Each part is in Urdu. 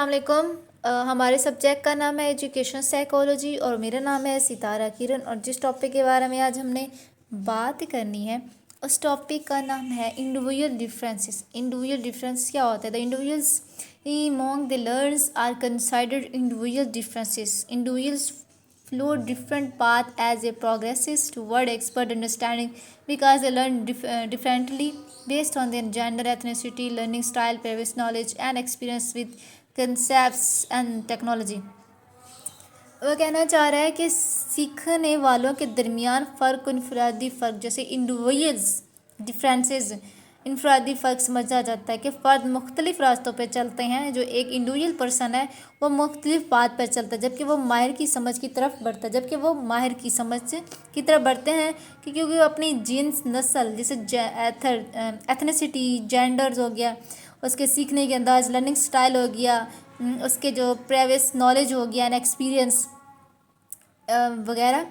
السلام علیکم۔ ہمارے سبجیکٹ کا نام ہے ایجوکیشن سائیکالوجی اور میرا نام ہے ستارہ کرن، اور جس ٹاپک کے بارے میں آج ہم نے بات کرنی ہے اس ٹاپک کا نام ہے انڈیویجول ڈفرینسز۔ انڈیویجول ڈفرینس کیا ہوتا ہے؟ The individuals among the learners are considered individual differences. Individuals follow different paths as they progresses toward expert understanding because they learn differently based on their gender, ethnicity, learning style, previous knowledge and experience with concepts and technology. وہ کہنا چاہ رہا ہے کہ سیکھنے والوں کے درمیان فرق انفرادی فرق جیسے انڈیویجولز ڈفرینسز انفرادی فرق سمجھا جاتا ہے کہ فرد مختلف راستوں پہ چلتے ہیں۔ جو ایک انڈیویجول پرسن ہے وہ مختلف بات پر چلتا ہے جبکہ وہ ماہر کی سمجھ کی طرف بڑھتا ہے کیونکہ وہ اپنی جنس نسل جیسے ایتھنیسٹی جینڈرز ہو گیا، اس کے سیکھنے کے انداز لرننگ سٹائل ہو گیا، اس کے جو پریویس نالج ہو گیا اینڈ ایکسپیرینس وغیرہ،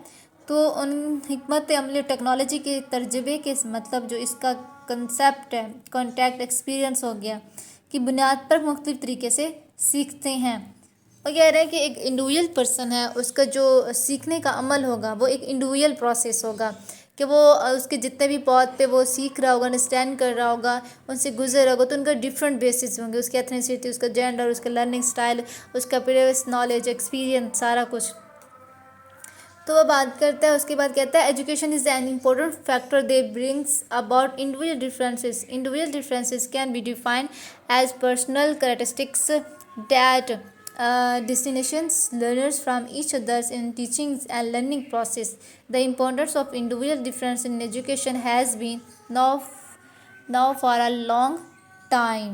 تو ان حکمت عملی ٹیکنالوجی کے تجربے کے مطلب جو اس کا کنسیپٹ ہے کانٹیکٹ ایکسپیرینس ہو گیا کی بنیاد پر مختلف طریقے سے سیکھتے ہیں۔ وہ کہہ رہے ہیں کہ ایک انڈیویجول پرسن ہے، اس کا جو سیکھنے کا عمل ہوگا وہ ایک انڈیویجول پروسیس ہوگا کہ وہ اس کے جتنے بھی پاتھ پہ وہ سیکھ رہا ہوگا، انڈرسٹینڈ کر رہا ہوگا، ان سے گزر رہا ہوگا، تو ان کا ڈفرینٹ بیسس ہوں گے، اس کی ایتھنیسٹی، اس کا جینڈر، اس کا لرننگ سٹائل، اس کا پریویس نالج، ایکسپیرینس، سارا کچھ۔ تو وہ بات کرتا ہے، اس کے بعد کہتا ہے education is an important factor that brings about individual differences. Individual differences can be defined as personal characteristics that distinguishes learners from each others in teaching and learning process. The importance of individual difference in education has been now for a long time.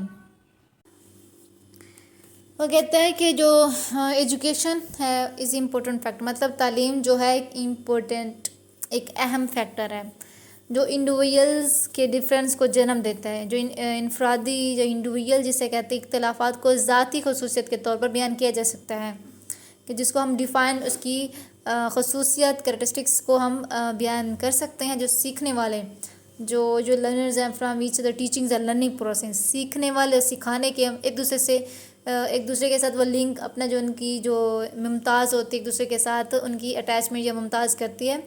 وہ کہتا ہے کہ جو ایجوکیشن ہے از امپورٹنٹ فیکٹر، مطلب تعلیم جو ہے ایک امپورٹنٹ ایک اہم فیکٹر ہے جو انڈیویجولز کے ڈفرینس کو جنم دیتا ہے۔ جو انفرادی جو انڈیویجول جسے کہتے ہیں اختلافات کو ذاتی خصوصیت کے طور پر بیان کیا جا سکتا ہے کہ جس کو ہم ڈیفائن اس کی خصوصیت کریکٹرسٹکس کو ہم بیان کر سکتے ہیں۔ جو سیکھنے والے جو لرنرز ہیں from each other teachings and learning process, سیکھنے والے سکھانے کے ہم ایک دوسرے کے ساتھ وہ لنک اپنا جو ان کی جو ممتاز ہوتی ہے ایک دوسرے کے ساتھ ان کی اٹیچمنٹ یا ممتاز کرتی ہے۔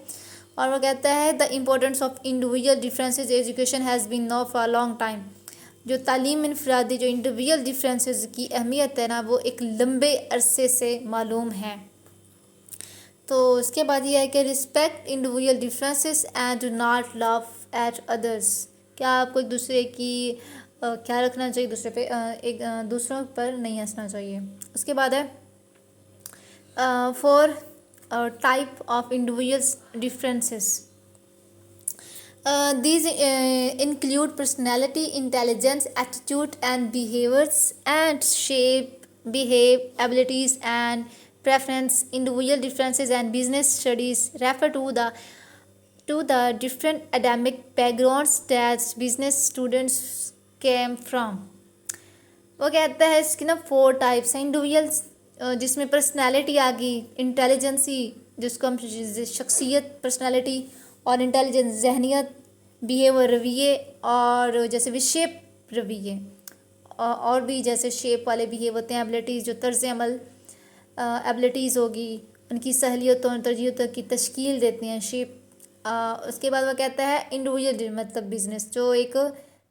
اور وہ کہتا ہے the importance of individual differences education has been known for long time. جو تعلیم انفرادی جو انڈیویجول ڈفرینسز کی اہمیت ہے نا وہ ایک لمبے عرصے سے معلوم ہے۔ تو اس کے بعد یہ ہے کہ respect individual differences and do not laugh at others. کیا آپ کو ایک دوسرے کی خیال رکھنا چاہیے، دوسروں پر نہیں ہنسنا چاہیے۔ اس کے بعد ہے four type of individual differences. These include personality, intelligence, attitude and behaviors and behave abilities and preference. Individual differences and business studies refer to the different academic backgrounds that business students came from. وہ کہتا ہے اس کی 4 ٹائپس ہیں انڈیویجولس، جس میں پرسنالٹی آ گئی، انٹیلیجنسی جس کو ہم شخصیت پرسنالٹی اور انٹیلیجنس ذہنیت، بیہیور رویے، اور جیسے بھی شیپ رویے اور بھی جیسے شیپ والے بیہیو ہوتے ہیں، ایبلٹیز جو طرز عمل ایبلٹیز ہوگی ان کی سہلیتوں اور ترجیحوں کی تشکیل دیتے ہیں شیپ۔ اس کے بعد وہ کہتا ہے انڈیویجول مطلب بزنس جو ایک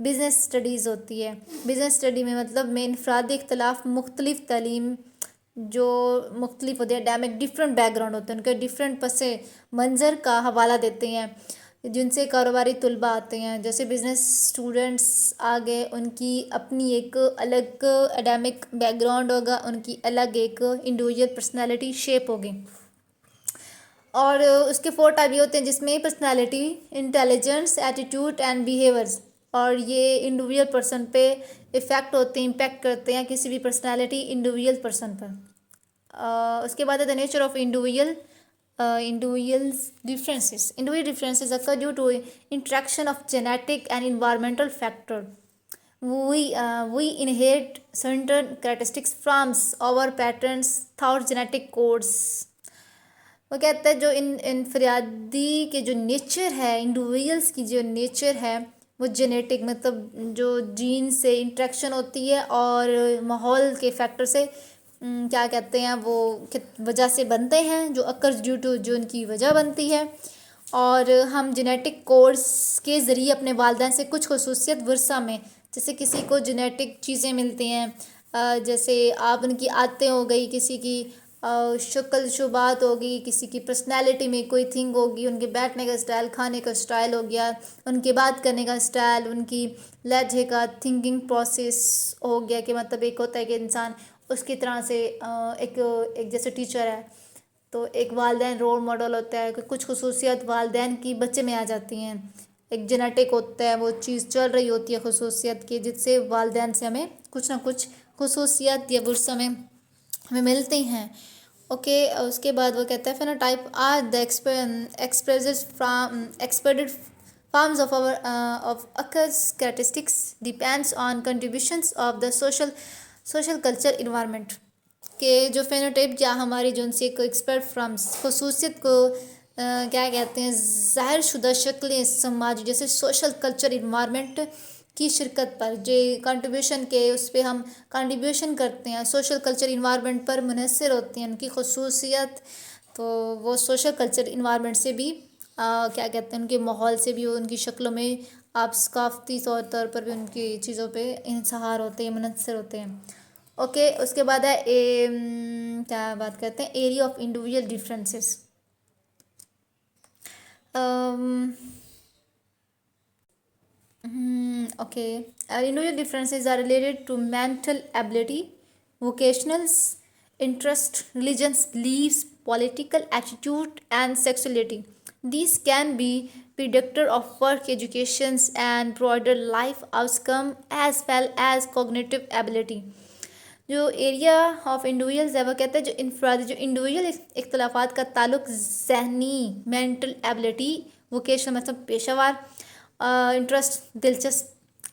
بزنس اسٹڈیز ہوتی ہے۔ بزنس اسٹڈی میں مطلب میں انفرادی اختلاف مختلف تعلیم جو مختلف ہوتے ہیں اکیڈمک ڈفرینٹ بیک گراؤنڈ ہوتے ہیں ان کے ڈفرینٹ پس منظر کا حوالہ دیتے ہیں جن سے کاروباری طلباء آتے ہیں، جیسے بزنس اسٹوڈنٹس آگے ان کی اپنی ایک الگ اکیڈمک بیک گراؤنڈ ہوگا، ان کی الگ ایک انڈیویجول پرسنالٹی شیپ ہوگی۔ اور اس کے 4 ٹائپ یہ ہوتے ہیں جس میں پرسنالٹی، انٹیلیجنس، ایٹیٹیوڈ اینڈ بیہیورز، اور یہ انڈیویجول پرسن پہ افیکٹ ہوتے ہیں، امپیکٹ کرتے ہیں کسی بھی پرسنالٹی انڈیویجول پرسن پر۔ اس کے بعد ہے the nature of individual differences. Individual differences occur due to interaction of genetic and environmental factor. We inherit certain characteristics from our patterns through genetic codes. وہ کہتا ہے جو انفرادی کے جو نیچر ہے، انڈیویجولس کی جو نیچر ہے وہ جینیٹک مطلب جو جین سے انٹریکشن ہوتی ہے اور ماحول کے فیکٹر سے کیا کہتے ہیں وہ وجہ سے بنتے ہیں، جو اکرز ڈیو ٹو جو ان کی وجہ بنتی ہے، اور ہم جینیٹک کورس کے ذریعے اپنے والدین سے کچھ خصوصیت ورثہ میں، جیسے کسی کو جینیٹک چیزیں ملتی ہیں، جیسے آپ ان کی عادتیں ہو گئی، کسی کی شکل شبات ہوگی، کسی کی پرسنالٹی میں کوئی تھنگ ہوگی، ان کے بیٹھنے کا اسٹائل، کھانے کا اسٹائل ہو گیا، ان کے بات کرنے کا اسٹائل، ان کی لہجے کا تھنکنگ پروسیس ہو گیا، کہ مطلب ایک ہوتا ہے کہ انسان اس کی طرح سے ایک جیسے ٹیچر ہے تو ایک والدین رول ماڈل ہوتا ہے، کہ کچھ خصوصیت والدین کی بچے میں آ جاتی ہیں، ایک جینیٹک ہوتا ہے، وہ چیز چل رہی ہوتی ہے خصوصیت کی، جس سے والدین سے ہمیں کچھ نہ کچھ خصوصیت یا ورثہ میں ہمیں ملتی ہیں۔ اوکے، اس کے بعد وہ کہتا ہے phenotype are the expressed from expired forms of our of occurs characteristics depends on contributions of the social culture environment, کہ جو فینوٹائپ یا ہماری جو ان سے کو ایکسپرٹ فرامز خصوصیت کو کیا کہتے ہیں ظاہر شدہ شکلیں سماج جیسے سوشل کلچر انوائرمنٹ کی شرکت پر جو کنٹریبیوشن کے اس پہ ہم کنٹریبیوشن کرتے ہیں، سوشل کلچر انوائرمنٹ پر منحصر ہوتی ہیں ان کی خصوصیت، تو وہ سوشل کلچر انوائرمنٹ سے بھی کیا کہتے ہیں ان کے ماحول سے بھی، ان کی شکلوں میں آپ ثقافتی طور پر بھی ان کی چیزوں پہ انحصار ہوتے ہیں، منحصر ہوتے ہیں۔ اوکے، اس کے بعد ہے کیا بات کرتے ہیں area of individual differences. Okay. Individual differences are related to mental ability, vocational interest, religious beliefs, political attitude, and sexuality. These can be predictor of work, education, and broader life outcome as well as cognitive ability. جو ایریا آف انڈیویژلز ہے وہ کہتے ہیں جو انفرادی جو انڈیویژل اختلافات کا تعلق ذہنی مینٹل ایبلٹی، ووکیشن مطلب پیشہ وار، انٹرسٹ دلچسپ،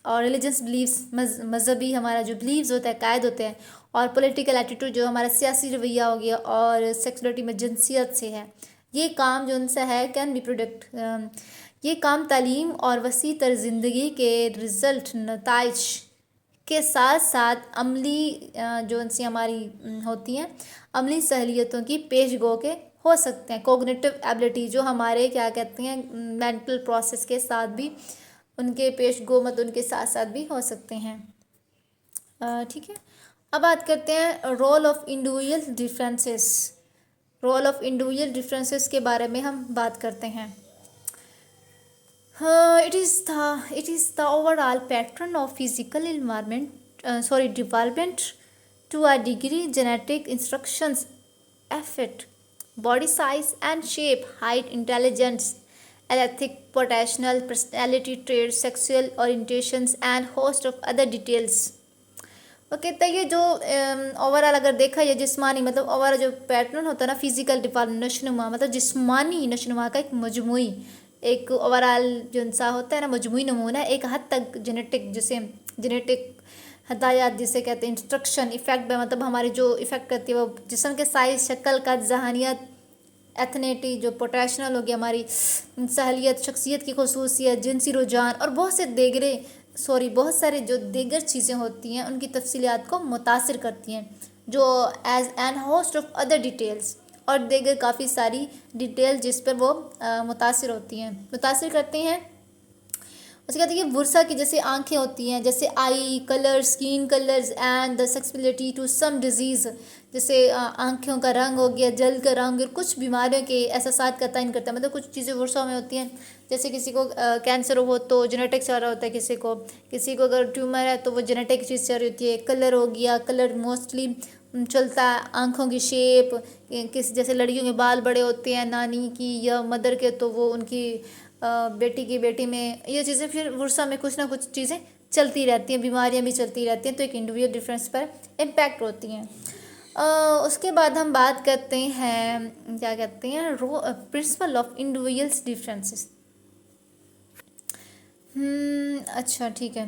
اور ریلیجنس بلیفس مذہبی ہمارا جو بلیفز ہوتا ہے عقائد ہوتے ہیں، اور پولیٹیکل ایٹیٹیوڈ جو ہمارا سیاسی رویہ ہو گیا، اور سیکسولیٹی میں جنسیت سے ہے، یہ کام جو ان سے ہے کین بی پروڈکٹ، یہ کام تعلیم اور وسیع تر زندگی کے رزلٹ نتائج کے ساتھ ساتھ عملی جو ان سے ہماری ہوتی ہیں عملی صلاحیتوں کی پیش گو کے ہو سکتے ہیں، کوگنیٹو ایبلٹی جو ہمارے کیا کہتے ہیں مینٹل پروسیس کے ساتھ بھی ان کے پیش گو ان کے ساتھ ساتھ بھی ہو سکتے ہیں۔ ٹھیک ہے، اب بات کرتے ہیں role of individual differences, role of individual differences کے بارے میں ہم بات کرتے ہیں۔ It is the overall pattern of physical development to a degree. Genetic instructions affect body size and shape, height, intelligence, ethic, potential, personality traits, sexual orientations, and host of other details. وہ کہتا ہے یہ جو اوور آل اگر دیکھا یہ جسمانی مطلب اوور آل جو پیٹرن ہوتا ہے نا فزیکل ڈیولپمنٹ نشونما مطلب جسمانی نشونما کا ایک مجموعی ایک اوور آل جو انسان ہوتا ہے نا مجموعی نمونہ ایک حد تک جینیٹک جسے جینیٹک ہدایات جسے کہتے ہیں انسٹرکشن افیکٹ مطلب ہماری جو افیکٹ کرتی ہے وہ جسم کے سائز شکل کا ذہانیت ایتھنیٹی جو پوٹینشیل ہوگی ہماری صلاحیت شخصیت کی خصوصیت جنسی رجحان اور بہت سارے جو دیگر چیزیں ہوتی ہیں ان کی تفصیلات کو متاثر کرتی ہیں جو as an host of other details اور دیگر کافی ساری ڈیٹیل جس پر وہ متاثر کرتے ہیں۔ اس کے بعد یہ ورثہ کی جیسے آنکھیں ہوتی ہیں جیسے eye colour skin colours and the susceptibility to some disease جیسے آنکھوں کا رنگ ہو گیا جلد کا رنگ اور کچھ بیماریوں کے احساسات کا تعین کرتا ہے مطلب کچھ چیزیں ورثہ میں ہوتی ہیں جیسے کسی کو کینسر ہو تو جینیٹک سے آ رہا ہوتا ہے کسی کو اگر ٹیومر ہے تو وہ جینیٹک چیز سے آ رہی ہوتی ہے۔ کلر ہو گیا کلر موسٹلی چلتا ہے آنکھوں کی شیپ جیسے لڑکیوں کے بال بڑے ہوتے ہیں نانی کی یا مدر کے تو وہ ان کی بیٹی میں یہ چیزیں پھر ورثہ میں کچھ نہ کچھ چیزیں چلتی رہتی ہیں بیماریاں بھی چلتی رہتی ہیں تو ایک انڈیویژل ڈفرینس پر امپیکٹ ہوتی ہیں۔ اس کے بعد ہم بات کرتے ہیں کیا کہتے ہیں پرنسپل آف انڈیویژل ڈفرینسز۔ اچھا ٹھیک ہے،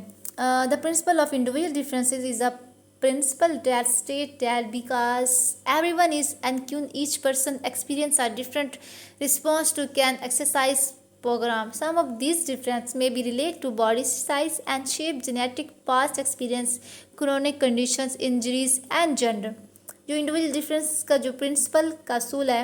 the principle of individual differences is a principle that states that because everyone is unique, each person experience a different response to can exercise program. Some of these differences may be related to body size and shape, genetic, past experience, chronic conditions, injuries and gender. جو انڈیویجول ڈفرینس کا جو پرنسپل کا اصول ہے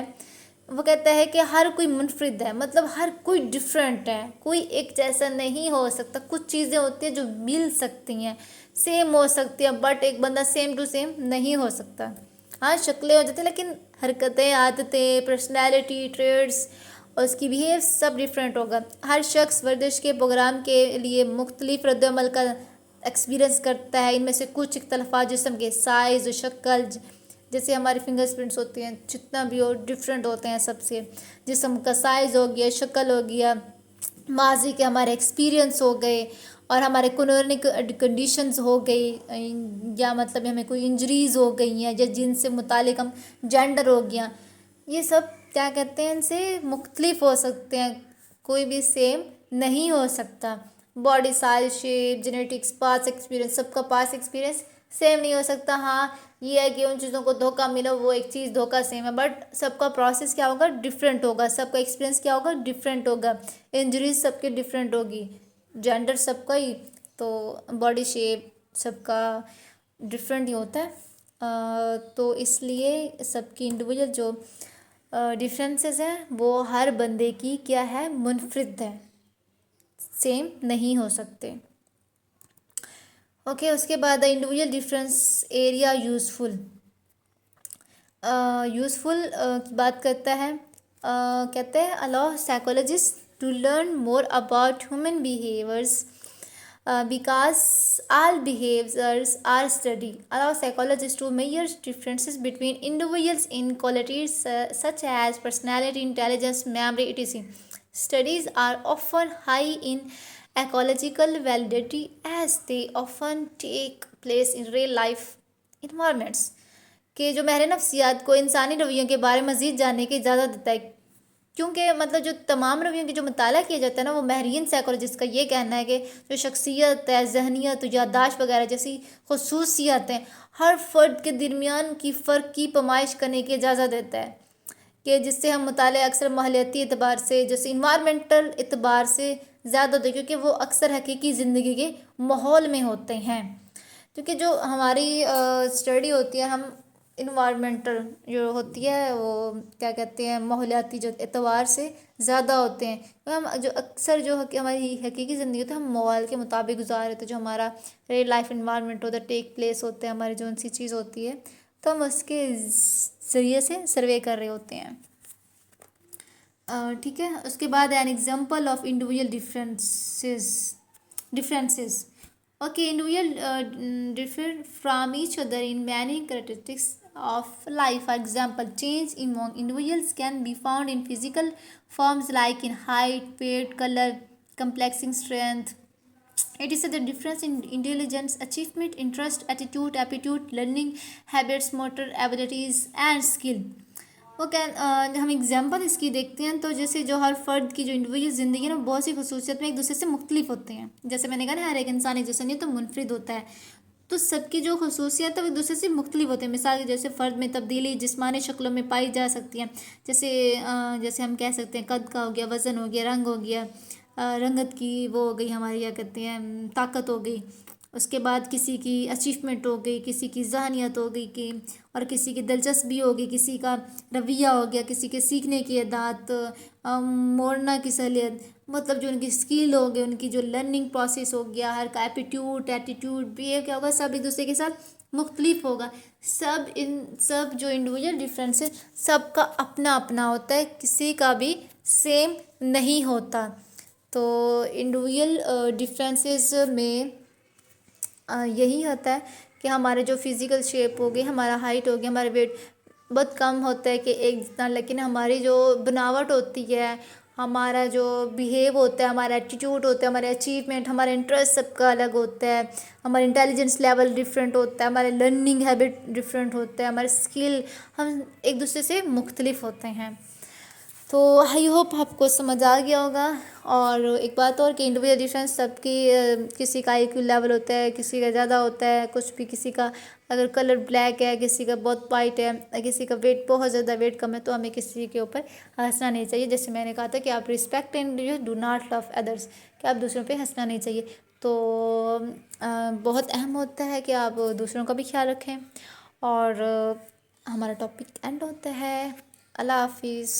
وہ کہتا ہے کہ ہر کوئی منفرد ہے، مطلب ہر کوئی ڈفرینٹ ہے، کوئی ایک جیسا نہیں ہو سکتا. کچھ چیزیں ہوتی ہیں جو مل سکتی ہیں، سیم ہو سکتی ہیں، بٹ ایک بندہ سیم ٹو سیم نہیں ہو سکتا. ہاں شکلیں ہو جاتی ہیں لیکن حرکتیں، عادتیں، پرسنالٹی، ٹریڈس اور اس کی بیہیو سب ڈفرینٹ ہوگا. ہر شخص ورزش کے پروگرام کے لیے مختلف رد عمل کا ایکسپیرئنس کرتا ہے. ان میں سے کچھ اختلافات جسم کے سائز و شکل، جیسے ہماری فنگر پرنٹس ہوتے ہیں، جتنا بھی ہو ڈفرینٹ ہوتے ہیں سب سے. جسم کا سائز ہو گیا، شکل ہو گیا، ماضی کے ہمارے ایکسپیرئنس ہو گئے، اور ہمارے کرونک کنڈیشنز ہو گئی، یا مطلب ہمیں کوئی انجریز ہو گئی ہیں، یا جن سے متعلق ہم جینڈر ہو گیا، یہ سب کیا کہتے ہیں ان سے مختلف ہو سکتے ہیں، کوئی بھی سیم نہیں ہو سکتا. باڈی سائز، شیپ، جینیٹکس، پاس ایکسپیرینس، سب کا پاس ایکسپیرینس سیم نہیں ہو سکتا. ہاں یہ ہے کہ ان چیزوں کو دھوکہ ملا، وہ ایک چیز دھوکہ سیم ہے، بٹ سب کا پروسیس کیا ہوگا، ڈفرینٹ ہوگا. سب کا ایکسپیرینس کیا ہوگا، ڈفرینٹ ہوگا. انجریز سب کے ڈفرینٹ ہوگی، جینڈر سب کا ہی، تو باڈی شیپ سب کا ڈفرینٹ ہی ہوتا ہے. تو اس لیے سب کی انڈیویجول جو ڈفرینسز ہیں وہ ہر بندے کی کیا ہے، منفرد ہے، سیم نہیں ہو سکتے. اوکے، اس کے بعد انڈیویجول ڈفرینس ایریا یوزفل کی بات کرتا ہے. کہتے ہیں allow psychologist to learn more about human behaviours because all behaviors are studied. Allow psychologists to measure differences between individuals in qualities such as personality, intelligence, memory, etc. Studies are often high in ecological validity as they often take place in real life environments. کہ جو ماہر نفسیات کو انسانی رویوں کے بارے میں مزید جاننے کی اجازت دیتا ہے، کیونکہ مطلب جو تمام رویوں کی جو مطالعہ کیا جاتا ہے نا، وہ ماہرین سائیکولوجسٹ کا یہ کہنا ہے کہ جو شخصیت ہے، ذہنیت، یادداشت وغیرہ جیسی خصوصیاتیں ہر فرد کے درمیان کی فرق کی پیمائش کرنے کی اجازت دیتا ہے، کہ جس سے ہم مطالعہ اکثر ماحولیاتی اعتبار سے، جیسے انوائرمنٹل اعتبار سے زیادہ ہوتے ہیں، کیونکہ وہ اکثر حقیقی زندگی کے ماحول میں ہوتے ہیں. کیونکہ جو ہماری اسٹڈی ہوتی ہے، ہم انوائرمنٹل جو ہوتی ہے وہ کیا کہتے ہیں، ماحولیاتی جو اعتبار سے زیادہ ہوتے ہیں. ہم جو اکثر جو ہماری حقیقی زندگی ہوتی ہے، ہم ماحول کے مطابق گزار رہے تھے، جو ہمارا ریئل لائف انوائرمنٹ ہوتا ہے، ٹیک پلیس ہوتے ہیں، ہماری جو ان سی چیز ہوتی ہے، تو ہم اس کے ذریعے سے سروے کر رہے ہوتے ہیں. ٹھیک ہے. اس کے بعد an example of individual differences. Okay, individuals differ from each other in many characteristics of life. For example, change among individuals can be found in physical forms like in height, weight, color, complexing strength. It is the difference in intelligence, achievement, interest, attitude, aptitude, learning habits, motor abilities and skill. ہم اگزامپل اس کی دیکھتے ہیں تو جیسے جو ہر فرد کی جو انڈیویجول زندگی ہے نا، بہت سی خصوصیت میں ایک دوسرے سے مختلف ہوتے ہیں. جیسے میں نے کہا نا، ہر ایک انسان ایک جیسا نہیں تو منفرد ہوتا ہے، تو سب کی جو خصوصیت ہے وہ ایک دوسرے سے مختلف ہوتے ہیں. مثال کے جیسے فرد میں تبدیلی جسمانی شکلوں میں پائی جا سکتی ہیں، جیسے ہم کہہ سکتے ہیں قد کا ہو گیا، وزن ہو گیا، رنگ ہو گیا، رنگت کی وہ ہو گئی ہماری کیا کہتے ہیں طاقت ہو گئی. اس کے بعد کسی کی اچیومنٹ ہو گئی، کسی کی ذہنیت ہو گئی، اور کسی کی دلچسپی ہوگی، کسی کا رویہ ہو گیا، کسی کے سیکھنے کی عادات، موڑنا کی صلاحیت، مطلب جو ان کی اسکل ہو گئی، ان کی جو لرننگ پروسیس ہو گیا، ہر کا ایپٹیوڈ، ایٹیٹیوڈ، بیہیو کیا ہوگا، سب ایک دوسرے کے ساتھ مختلف ہوگا. سب جو انڈیویجول ڈفرینس ہے سب کا اپنا اپنا ہوتا ہے، کسی کا بھی سیم نہیں ہوتا. تو انڈیویجول ڈفرینسز میں یہی ہوتا ہے کہ ہمارے جو فزیکل شیپ ہو گئی، ہمارا ہائٹ ہو گیا، ہمارا ویٹ بہت کم ہوتا ہے کہ ایک جتنا، لیکن ہماری جو بناوٹ ہوتی ہے، ہمارا جو بیہیو ہوتا ہے، ہمارا ایٹیٹیوڈ ہوتا ہے، ہمارے اچیومنٹ، ہمارا انٹرسٹ سب کا الگ ہوتا ہے، ہمارا انٹیلیجنس لیول ڈفرینٹ ہوتا ہے، ہمارے لرننگ ہیبٹ ڈفرینٹ ہوتا ہے، ہمارے اسکل ہم ایک دوسرے سے مختلف ہوتے ہیں. تو آئی ہوپ آپ کو سمجھ آ گیا ہوگا. اور ایک بات اور کہ انڈیویجول ڈفرینس سب کی کسی کا آئی کیو لیول ہوتا ہے, کسی کا زیادہ ہوتا ہے, کچھ بھی کسی کا اگر کلر بلیک ہے, کسی کا بہت وائٹ ہے, کسی کا ویٹ بہت زیادہ ویٹ کم ہے, تو ہمیں کسی کے اوپر ہنسنا نہیں چاہیے. جیسے میں نے کہا تھا کہ آپ respect and you do not love others, کہ آپ دوسروں پہ ہنسنا نہیں چاہیے. تو بہت اہم ہوتا ہے کہ آپ دوسروں کا بھی خیال رکھیں. اور ہمارا ٹاپک اینڈ ہوتا ہے. اللہ حافظ.